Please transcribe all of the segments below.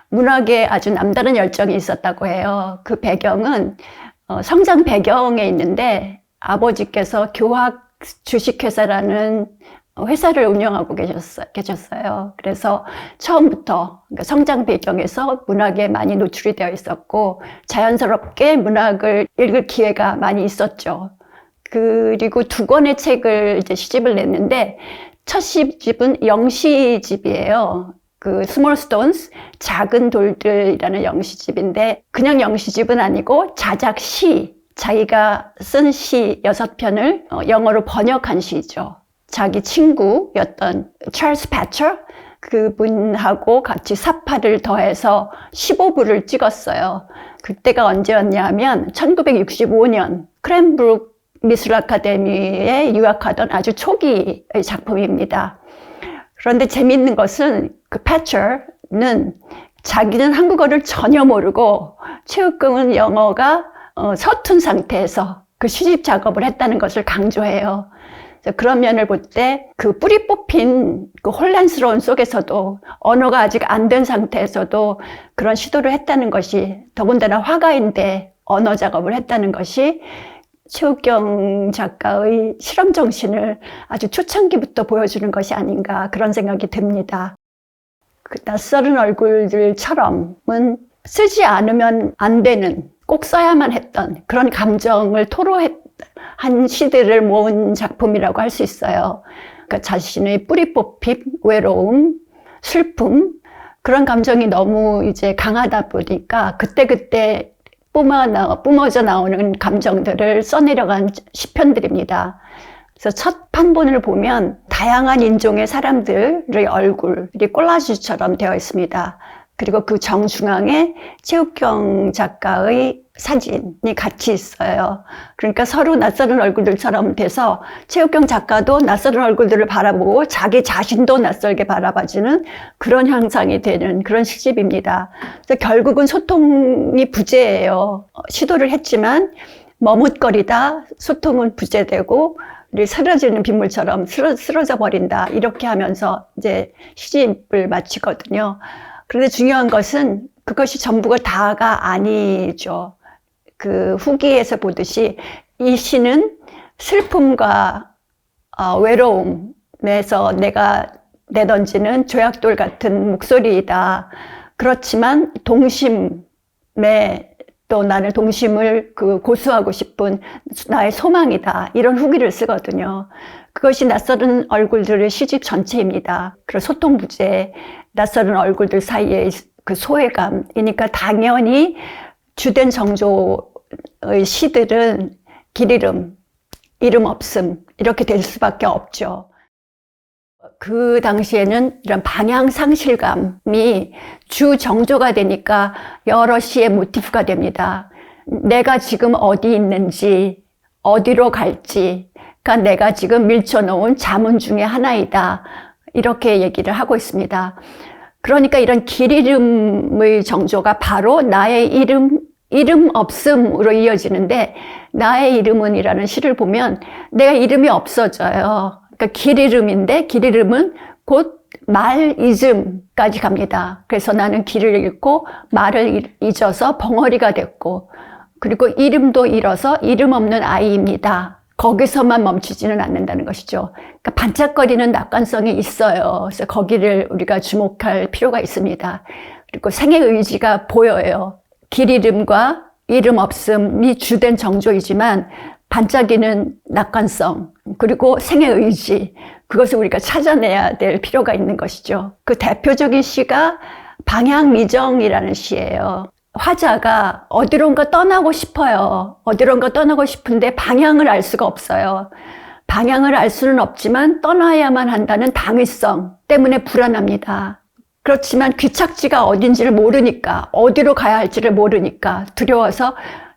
문학에 아주 남다른 열정이 있었다고 해요. 그 배경은 성장 배경에 있는데 아버지께서 교학 주식회사라는 회사를 운영하고 계셨어요. 그래서 처음부터 그러니까 성장 배경에서 문학에 많이 노출이 되어 있었고 자연스럽게 문학을 읽을 기회가 많이 있었죠. 그리고 2권의 책을 이제 시집을 냈는데 첫 시집은 영시집이에요. 그 Small Stones, 작은 돌들이라는 영시집인데 그냥 영시집은 아니고 자작시, 자기가 쓴 시 6편을 영어로 번역한 시죠. 자기 친구였던 찰스 패처 그분하고 같이 사파를 더해서 15부를 찍었어요. 그때가 언제였냐면 1965년 크랜브룩 미술 아카데미에 유학하던 아주 초기의 작품입니다. 그런데 재미있는 것은 그 패처는 자기는 한국어를 전혀 모르고 최욱경은 영어가 서툰 상태에서 그 시집 작업을 했다는 것을 강조해요. 그런 면을 볼 때 그 뿌리 뽑힌 그 혼란스러운 속에서도 언어가 아직 안 된 상태에서도 그런 시도를 했다는 것이 더군다나 화가인데 언어 작업을 했다는 것이 최욱경 작가의 실험 정신을 아주 초창기부터 보여주는 것이 아닌가 그런 생각이 듭니다. 그 낯설은 얼굴들처럼은 쓰지 않으면 안 되는 꼭 써야만 했던 그런 감정을 토로한 시들을 모은 작품이라고 할 수 있어요. 그러니까 자신의 뿌리 뽑힘, 외로움, 슬픔 그런 감정이 너무 이제 강하다 보니까 그때그때 뿜어져 나오는 감정들을 써내려간 시편들입니다. 그래서 첫 판본을 보면 다양한 인종의 사람들의 얼굴이 콜라주처럼 되어 있습니다. 그리고 그 정중앙에 최욱경 작가의 사진이 같이 있어요. 그러니까 서로 낯설은 얼굴들처럼 돼서 최욱경 작가도 낯설은 얼굴들을 바라보고 자기 자신도 낯설게 바라봐주는 그런 형상이 되는 그런 시집입니다. 그래서 결국은 소통이 부재예요. 시도를 했지만 머뭇거리다 소통은 부재되고 사라지는 빗물처럼 쓰러져 버린다. 이렇게 하면서 이제 시집을 마치거든요. 그런데 중요한 것은 그것이 전부가 다가 아니죠. 그 후기에서 보듯이 이 시는 슬픔과 외로움에서 내가 내던지는 조약돌 같은 목소리이다. 그렇지만 동심에 또 나는 동심을 고수하고 싶은 나의 소망이다. 이런 후기를 쓰거든요. 그것이 낯설은 얼굴들의 시집 전체입니다. 그리고 소통 부재, 낯설은 얼굴들 사이의 그 소외감이니까 당연히 주된 정조의 시들은 길 잃음, 이름 없음 이렇게 될 수밖에 없죠. 그 당시에는 이런 방향 상실감이 주 정조가 되니까 여러 시의 모티프가 됩니다. 내가 지금 어디 있는지, 어디로 갈지, 그러니까 내가 지금 밀쳐놓은 자문 중에 하나이다. 이렇게 얘기를 하고 있습니다. 그러니까 이런 길 잃음의 정조가 바로 나의 이름 없음으로 이어지는데 나의 이름은 이라는 시를 보면 내가 이름이 없어져요. 그러니까 길 잃음인데 길 잃음은 곧 말 잊음까지 갑니다. 그래서 나는 길을 잃고 말을 잊어서 벙어리가 됐고 그리고 이름도 잃어서 이름 없는 아이입니다. 거기서만 멈추지는 않는다는 것이죠. 그러니까 반짝거리는 낙관성이 있어요. 그래서 거기를 우리가 주목할 필요가 있습니다. 그리고 생의 의지가 보여요. 길 잃음과 이름 없음이 주된 정조이지만 반짝이는 낙관성 그리고 생의 의지 그것을 우리가 찾아내야 될 필요가 있는 것이죠. 그 대표적인 시가 방향미정이라는 시예요. 화자가 어디론가 떠나고 싶어요. 어디론가 떠나고 싶은데 방향을 알 수가 없어요. 방향을 알 수는 없지만 떠나야만 한다는 당위성 때문에 불안합니다. 그렇지만 귀착지가 어딘지를 모르니까 어디로 가야 할지를 모르니까 두려워서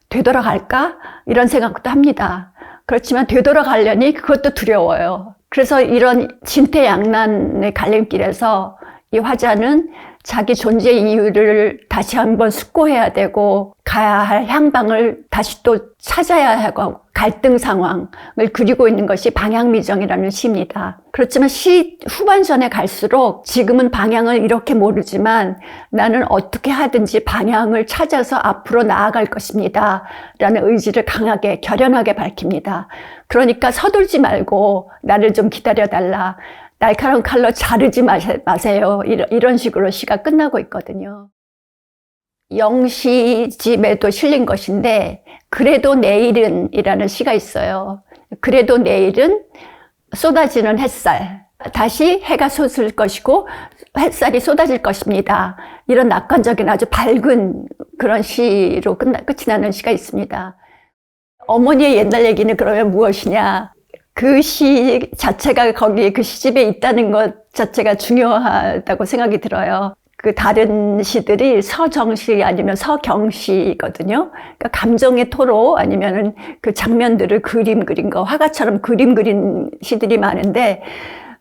되돌아갈까? 이런 생각도 합니다. 그렇지만 되돌아가려니 그것도 두려워요. 그래서 이런 진퇴양난의 갈림길에서 이 화자는 자기 존재 이유를 다시 한번 숙고해야 되고 가야 할 향방을 다시 또 찾아야 하고 갈등 상황을 그리고 있는 것이 방향미정이라는 시입니다. 그렇지만 시 후반전에 갈수록 지금은 방향을 이렇게 모르지만 나는 어떻게 하든지 방향을 찾아서 앞으로 나아갈 것입니다. 라는 의지를 강하게 결연하게 밝힙니다. 그러니까 서둘지 말고 나를 좀 기다려달라. 날카로운 칼로 자르지 마세요. 이런 식으로 시가 끝나고 있거든요. 영시집에도 실린 것인데 그래도 내일은 이라는 시가 있어요. 그래도 내일은 쏟아지는 햇살, 다시 해가 솟을 것이고 햇살이 쏟아질 것입니다. 이런 낙관적인 아주 밝은 그런 시로 끝이 나는 시가 있습니다. 어머니의 옛날 얘기는 그러면 무엇이냐? 그 시 자체가 거기 그 시집에 있다는 것 자체가 중요하다고 생각이 들어요. 그 다른 시들이 서정시 아니면 서경시거든요. 그러니까 감정의 토로 아니면은 그 장면들을 그림 그린 거, 화가처럼 그림 그린 시들이 많은데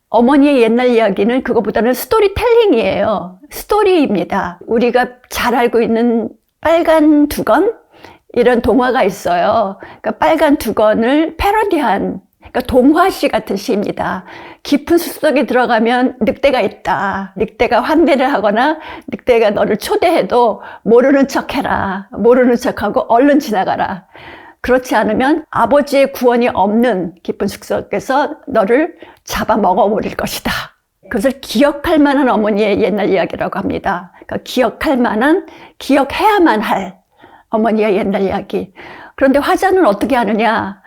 어머니의 옛날 이야기는 그거보다는 스토리텔링이에요. 스토리입니다. 우리가 잘 알고 있는 빨간 두건 이런 동화가 있어요. 그러니까 빨간 두건을 패러디한 그러니까 동화시 같은 시입니다. 깊은 숲속에 들어가면 늑대가 있다. 늑대가 환대를 하거나 늑대가 너를 초대해도 모르는 척해라. 모르는 척하고 얼른 지나가라. 그렇지 않으면 아버지의 구원이 없는 깊은 숲속에서 너를 잡아 먹어버릴 것이다. 그것을 기억할 만한 어머니의 옛날 이야기라고 합니다. 그러니까 기억할 만한, 기억해야만 할 어머니의 옛날 이야기. 그런데 화자는 어떻게 하느냐?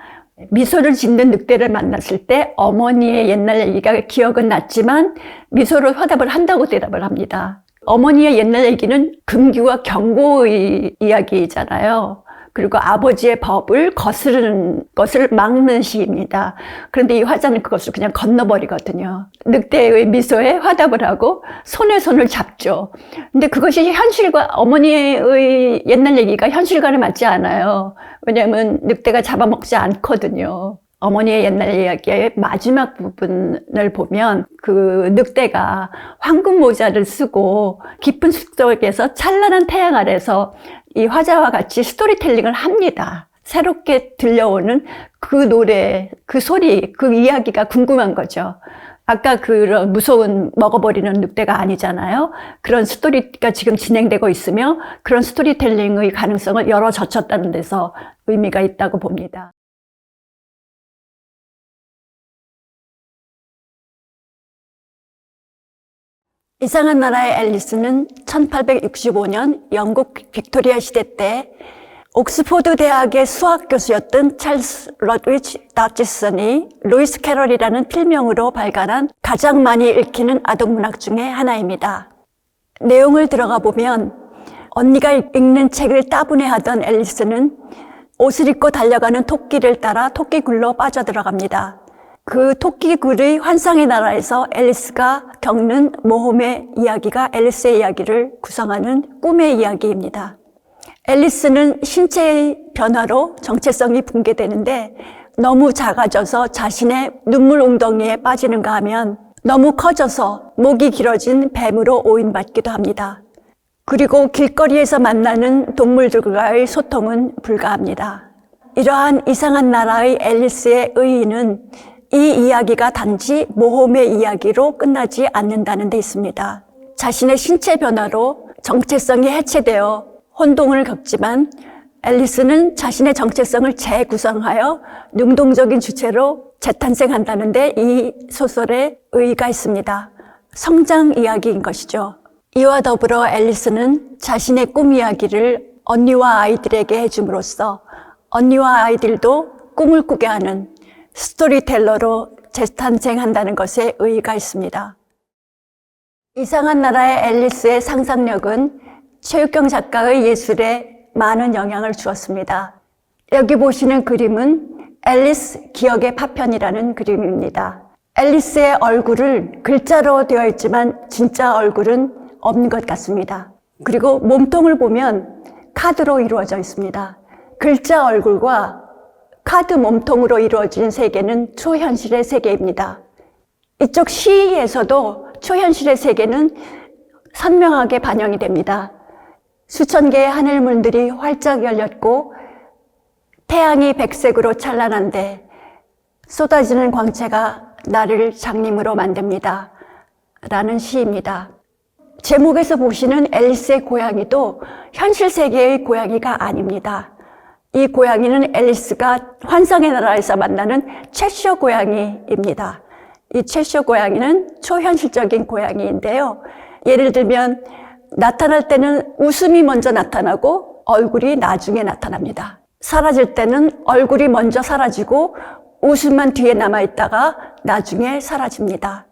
미소를 짓는 늑대를 만났을 때 어머니의 옛날 얘기가 기억은 났지만 미소로 화답을 한다고 대답을 합니다. 어머니의 옛날 얘기는 금기와 경고의 이야기잖아요. 그리고 아버지의 법을 거스르는 것을 막는 시입니다. 그런데 이 화자는 그것을 그냥 건너버리거든요. 늑대의 미소에 화답을 하고 손에 손을 잡죠. 근데 그것이 현실과 어머니의 옛날 얘기가 현실과는 맞지 않아요. 왜냐하면 늑대가 잡아먹지 않거든요. 어머니의 옛날 이야기의 마지막 부분을 보면 그 늑대가 황금 모자를 쓰고 깊은 숲속에서 찬란한 태양 아래서 이 화자와 같이 스토리텔링을 합니다. 새롭게 들려오는 그 노래, 그 소리, 그 이야기가 궁금한 거죠. 아까 그런 무서운 먹어버리는 늑대가 아니잖아요. 그런 스토리가 지금 진행되고 있으며 그런 스토리텔링의 가능성을 열어젖혔다는 데서 의미가 있다고 봅니다. 이상한 나라의 앨리스는 1865년 영국 빅토리아 시대 때 옥스포드 대학의 수학 교수였던 찰스 러드위치 다치슨이 루이스 캐럴이라는 필명으로 발간한 가장 많이 읽히는 아동문학 중에 하나입니다. 내용을 들어가 보면 언니가 읽는 책을 따분해하던 앨리스는 옷을 입고 달려가는 토끼를 따라 토끼굴로 빠져들어갑니다. 그 토끼굴의 환상의 나라에서 앨리스가 겪는 모험의 이야기가 앨리스의 이야기를 구성하는 꿈의 이야기입니다. 앨리스는 신체의 변화로 정체성이 붕괴되는데 너무 작아져서 자신의 눈물 웅덩이에 빠지는가 하면 너무 커져서 목이 길어진 뱀으로 오인받기도 합니다. 그리고 길거리에서 만나는 동물들과의 소통은 불가합니다. 이러한 이상한 나라의 앨리스의 의의는 이 이야기가 단지 모험의 이야기로 끝나지 않는다는 데 있습니다. 자신의 신체 변화로 정체성이 해체되어 혼동을 겪지만 앨리스는 자신의 정체성을 재구성하여 능동적인 주체로 재탄생한다는데 이 소설에 의의가 있습니다. 성장 이야기인 것이죠. 이와 더불어 앨리스는 자신의 꿈 이야기를 언니와 아이들에게 해줌으로써 언니와 아이들도 꿈을 꾸게 하는 스토리텔러로 재탄생한다는 것에 의의가 있습니다. 이상한 나라의 앨리스의 상상력은 최육경 작가의 예술에 많은 영향을 주었습니다. 여기 보시는 그림은 앨리스 기억의 파편이라는 그림입니다. 앨리스의 얼굴을 글자로 되어 있지만 진짜 얼굴은 없는 것 같습니다. 그리고 몸통을 보면 카드로 이루어져 있습니다. 글자 얼굴과 카드 몸통으로 이루어진 세계는 초현실의 세계입니다. 이쪽 시에서도 초현실의 세계는 선명하게 반영이 됩니다. 수천 개의 하늘문들이 활짝 열렸고 태양이 백색으로 찬란한데 쏟아지는 광채가 나를 장님으로 만듭니다. 라는 시입니다. 제목에서 보시는 앨리스의 고양이도 현실 세계의 고양이가 아닙니다. 이 고양이는 앨리스가 환상의 나라에서 만나는 채쇼 고양이입니다. 이 채쇼 고양이는 초현실적인 고양이인데요. 예를 들면 나타날 때는 웃음이 먼저 나타나고 얼굴이 나중에 나타납니다. 사라질 때는 얼굴이 먼저 사라지고 웃음만 뒤에 남아있다가 나중에 사라집니다.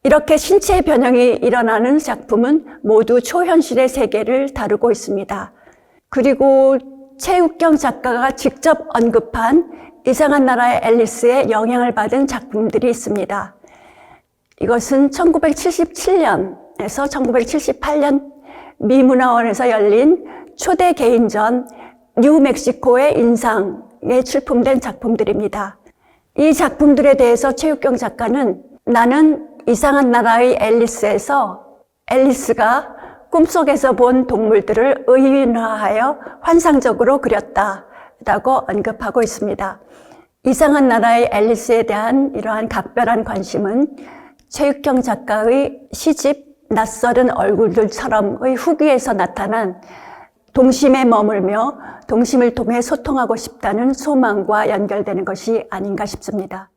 이렇게 신체의 변형이 일어나는 작품은 모두 초현실의 세계를 다루고 있습니다. 그리고 최욱경 작가가 직접 언급한 이상한 나라의 앨리스에 영향을 받은 작품들이 있습니다. 이것은 1977년에서 1978년 미문화원에서 열린 초대 개인전 뉴멕시코의 인상에 출품된 작품들입니다. 이 작품들에 대해서 최욱경 작가는 나는 이상한 나라의 앨리스에서 앨리스가 꿈속에서 본 동물들을 의인화하여 환상적으로 그렸다라고 언급하고 있습니다. 이상한 나라의 앨리스에 대한 이러한 각별한 관심은 최욱경 작가의 시집 낯설은 얼굴들처럼의 후기에서 나타난 동심에 머물며 동심을 통해 소통하고 싶다는 소망과 연결되는 것이 아닌가 싶습니다.